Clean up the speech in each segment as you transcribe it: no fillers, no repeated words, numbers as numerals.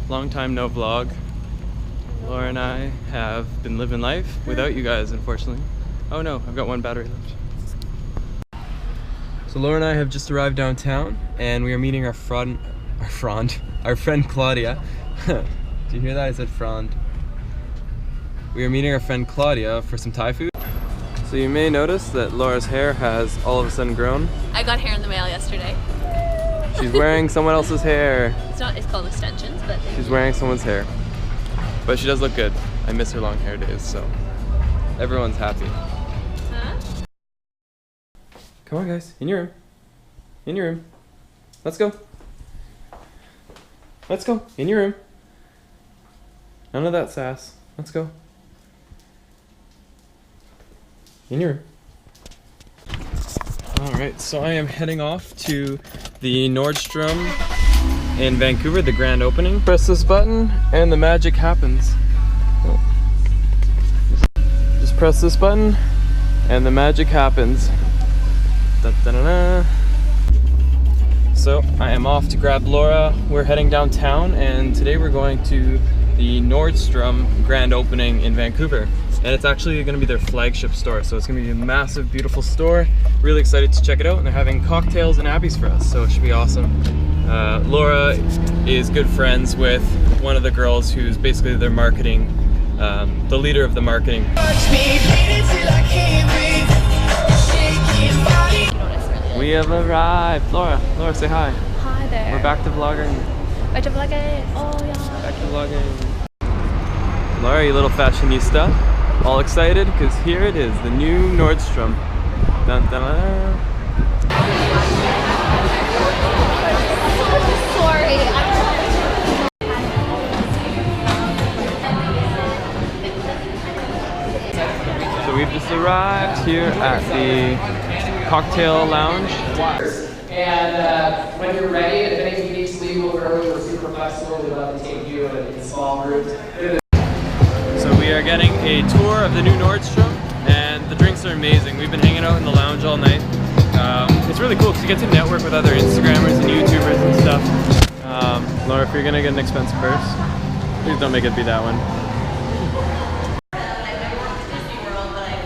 Long time no vlog. Laura and I have been living life without you guys, unfortunately. Oh no, I've got one battery left. So Laura and I have just arrived downtown, and we are meeting our friend Claudia. Do you hear that? I said frond. We are meeting our friend Claudia for some Thai food. So you may notice that Laura's hair has all of a sudden grown. I got hair in the mail yesterday. She's wearing someone else's hair. It's called extensions, but she's wearing someone's hair. But she does look good. I miss her long hair days, so everyone's happy. Huh? Come on guys, in your room. In your room. Let's go. Let's go. In your room. None of that sass. Let's go. In your room. Alright, so I am heading off to the Nordstrom in Vancouver, the grand opening. Press this button and the magic happens. Just press this button and the magic happens. Da, da, da, da. So I am off to grab Laura. We're heading downtown, and today we're going to the Nordstrom grand opening in Vancouver. And it's actually going to be their flagship store, so it's going to be a massive, beautiful store. Really excited to check it out, and they're having cocktails and abbeys for us, so it should be awesome. Laura is good friends with one of the girls who's basically their marketing, the leader of the marketing. We have arrived. Laura, say hi. Hi there. We're back to vlogging. Back to vlogging. Oh yeah. Back to vlogging. Laura, you little fashionista. All excited because here it is, the new Nordstrom. Dun, dun, dun. Sorry. So we've just arrived here at the cocktail lounge. And when you're ready, if anything needs to leave over early, we're super flexible. We love to take you in small groups. So we are getting a tour of the new Nordstrom, and the drinks are amazing. We've been hanging out in the lounge all night. It's really cool because you get to network with other Instagrammers and YouTubers and stuff. Laura, if you're gonna get an expensive purse, please don't make it be that one.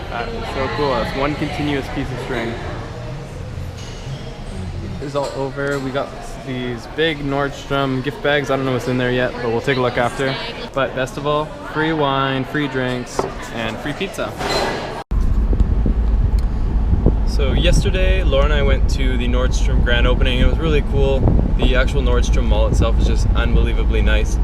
That's so cool. That's one continuous piece of string. It's all over. We got these big Nordstrom gift bags. I don't know what's in there yet, but we'll take a look after. But best of all, free wine, free drinks, and free pizza. So yesterday, Laura and I went to the Nordstrom grand opening. It was really cool. The actual Nordstrom mall itself is just unbelievably nice.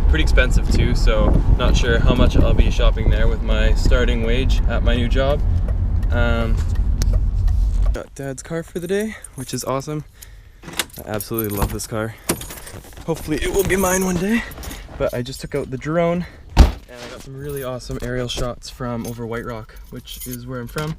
Pretty expensive too, so not sure how much I'll be shopping there with my starting wage at my new job. Got Dad's car for the day, which is awesome. I absolutely love this car. Hopefully it will be mine one day. But I just took out the drone, and I got some really awesome aerial shots from over White Rock, which is where I'm from.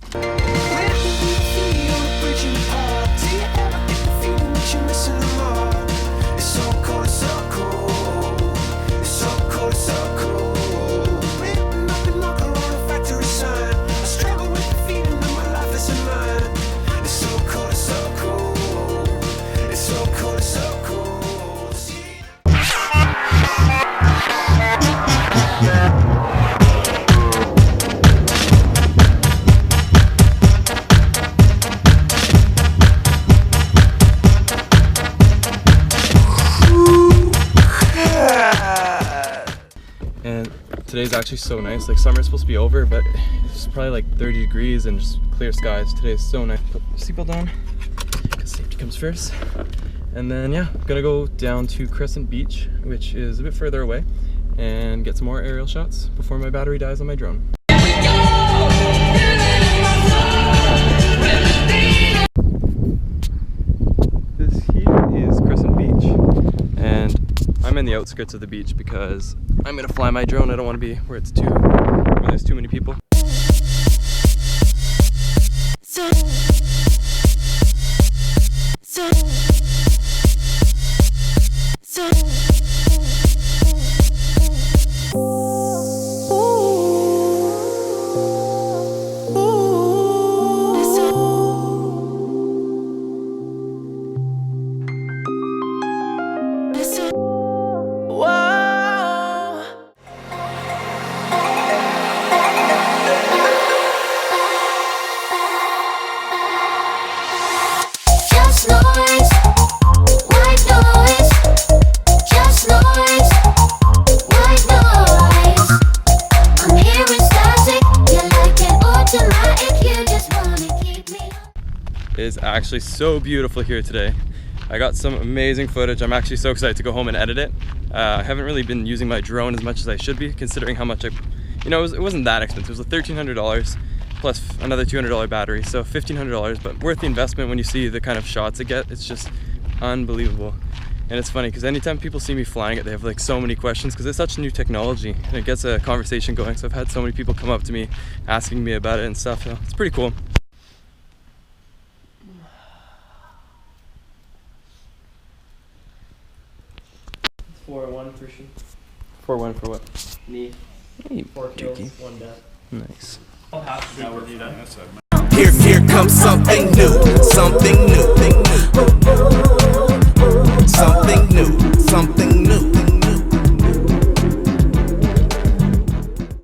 And today's actually so nice. Like, summer's supposed to be over, but it's probably like 30 degrees and just clear skies. Today is so nice. Put the seatbelt on, because safety comes first. And then yeah, I'm gonna go down to Crescent Beach, which is a bit further away, and get some more aerial shots before my battery dies on my drone. This here is Crescent Beach, and I'm in the outskirts of the beach because I'm gonna fly my drone. I don't want to be where there's too many people. Whoa. actually so beautiful here today. I got some amazing footage. I'm actually so excited to go home and edit it. I haven't really been using my drone as much as I should be, considering how much it wasn't that expensive. It was $1,300 plus another $200 battery, so $1,500, but worth the investment when you see the kind of shots it gets. It's just unbelievable. And it's funny because anytime people see me flying it, they have like so many questions because it's such new technology and it gets a conversation going. So I've had so many people come up to me asking me about it and stuff. So it's pretty cool. 4-1 for sure. 4-1 for what? Knee. Hey, 4 kills, 1 death. Nice. Here comes something new, something new, something new, something new.